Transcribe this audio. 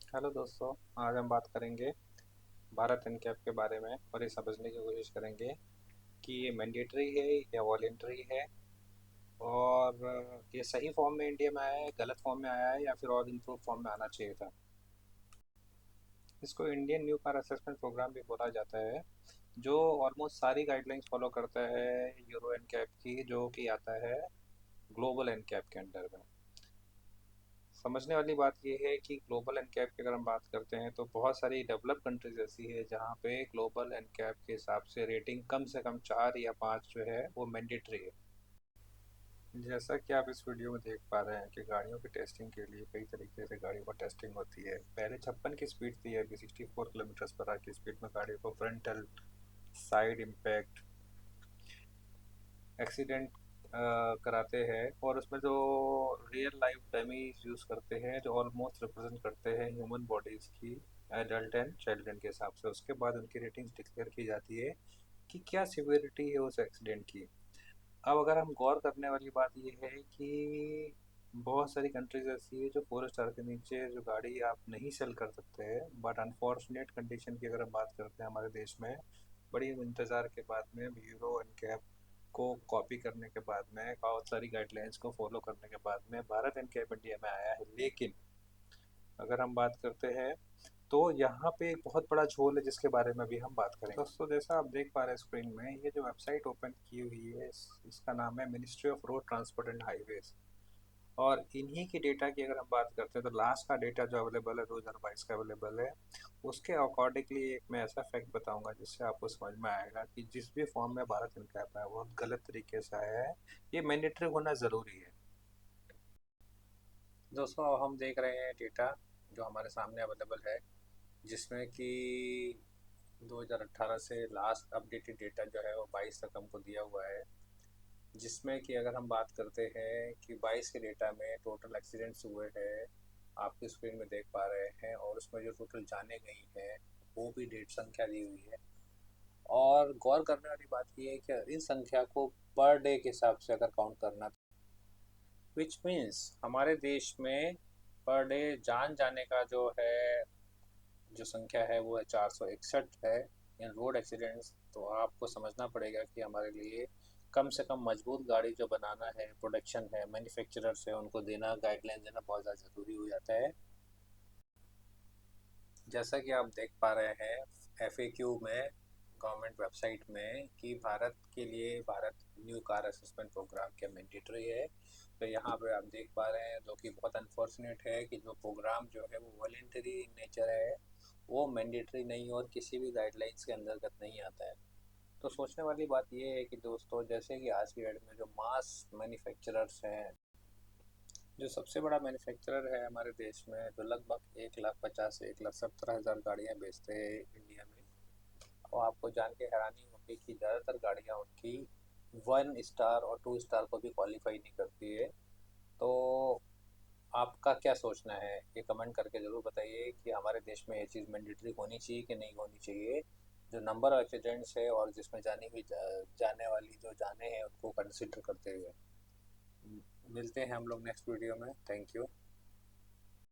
Hello दोस्तों। आज हम बात करेंगे भारत एनकैप के बारे में और ये समझने की कोशिश करेंगे कि ये मैंडेटरी है या वॉलेंटरी है, और ये सही फॉर्म में इंडिया में आया है, गलत फॉर्म में आया है, या फिर और इम्प्रूव फॉर्म में आना चाहिए था। इसको Indian new car assessment programme भी बोला जाता है, जो ऑलमोस्ट सारी गाइडलाइंस फॉलो करता है यूरो एनकैप की, जो कि आता है ग्लोबल एनकैप के अंडर में। समझने वाली बात ये है कि ग्लोबल एनकैप की अगर हम बात करते हैं तो बहुत सारी डेवलप कंट्रीज ऐसी है जहाँ पे ग्लोबल एनकैप के हिसाब से रेटिंग कम से कम 4 या 5 जो है वो मैंडेटरी है। जैसा कि आप इस वीडियो में देख पा रहे हैं कि गाड़ियों की टेस्टिंग के लिए कई तरीके से गाड़ियों का टेस्टिंग होती है। पहले 56 की स्पीड थी, अभी 64 किलोमीटर पर आवर की स्पीड में गाड़ियों को फ्रंटल, साइड इम्पैक्ट, एक्सीडेंट कराते हैं, और उसमें जो रियल लाइफ डमीज यूज़ करते हैं जो ऑलमोस्ट रिप्रेजेंट करते हैं ह्यूमन बॉडीज़ की, एडल्ट एंड चाइल्ड्रन के हिसाब से। उसके बाद उनकी रेटिंग्स डिक्लेयर की जाती है कि क्या सिवियरिटी है उस एक्सीडेंट की। अब अगर हम गौर करने वाली बात ये है कि बहुत सारी कंट्रीज ऐसी है जो 4 स्टार के नीचे जो गाड़ी आप नहीं सेल कर सकते हैं, बट अनफॉर्चुनेट कंडीशन की अगर हम बात करते हैं हमारे देश में, बड़ी इंतज़ार के बाद में यूरो एनकैप को कॉपी करने के बाद में, बहुत सारी गाइडलाइंस को फॉलो करने के बाद में भारत एनकैप इंडिया में आया है। लेकिन अगर हम बात करते हैं तो यहाँ पे एक बहुत बड़ा झोल है जिसके बारे में भी हम बात करेंगे। दोस्तों, जैसा आप देख पा रहे हैं स्क्रीन में, ये जो वेबसाइट ओपन की हुई है इसका नाम है ministry of road transport and highways. और इन्हीं की डेटा की अगर हम बात करते हैं तो लास्ट का डेटा जो अवेलेबल है 2022 का अवेलेबल है। उसके अकॉर्डिंगली एक मैं ऐसा फैक्ट बताऊंगा जिससे आपको समझ में आएगा कि जिस भी फॉर्म में भारत इनकैप है वो गलत तरीके से आया है। ये मैंडेटरी होना ज़रूरी है। दोस्तों, अब हम देख रहे हैं डेटा जो हमारे सामने अवेलेबल है, जिसमें कि 2018 से लास्ट अपडेटेड डेटा जो है वो 22 तक हमको दिया हुआ है। जिसमें कि अगर हम बात करते हैं कि 22 के डेटा में टोटल एक्सीडेंट्स हुए हैं, आपकी स्क्रीन में देख पा रहे हैं, और उसमें जो टोटल जाने गई हैं वो भी डेट संख्या दी हुई है। और गौर करने वाली बात ये है कि इस संख्या को पर डे के हिसाब से अगर काउंट करना, विच मीन्स हमारे देश में पर डे जान जाने का जो है, जो संख्या है वो है 461 है इन रोड एक्सीडेंट्स। तो आपको समझना पड़ेगा कि हमारे लिए कम से कम मजबूत गाड़ी जो बनाना है, प्रोडक्शन है, मैन्युफैक्चरर्स है, उनको देना, गाइडलाइन देना बहुत ज़्यादा ज़रूरी हो जाता है। जैसा कि आप देख पा रहे हैं FAQ में, गवर्नमेंट वेबसाइट में, कि भारत के लिए Bharat new car assessment programme क्या मैंडेटरी है। तो यहाँ पे आप देख पा रहे हैं, जो कि बहुत अनफॉर्चुनेट है कि जो प्रोग्राम जो है वो वॉलेंटरी इन नेचर है, वो मैंडेटरी नहीं और किसी भी गाइडलाइंस के अंतर्गत नहीं आता है। तो सोचने वाली बात ये है कि दोस्तों, जैसे कि आज की डेट में जो मास मैन्युफैक्चरर्स हैं, जो सबसे बड़ा मैन्युफैक्चरर है हमारे देश में, जो लगभग 1,50,000 से 1,70,000 गाड़ियाँ बेचते हैं इंडिया में, और आपको जान के हैरानी होगी कि ज़्यादातर गाड़ियाँ उनकी 1 स्टार और 2 स्टार को भी क्वालिफाई नहीं करती है। तो आपका क्या सोचना है, ये कमेंट करके ज़रूर बताइए कि हमारे देश में ये चीज़ मैंडेटरी होनी चाहिए कि नहीं होनी चाहिए, जो नंबर ऑफ एक्सीडेंट्स है और जिसमें जाने वाली जो जाने हैं उनको कंसिडर करते हुए। मिलते हैं हम लोग नेक्स्ट वीडियो में। Thank you.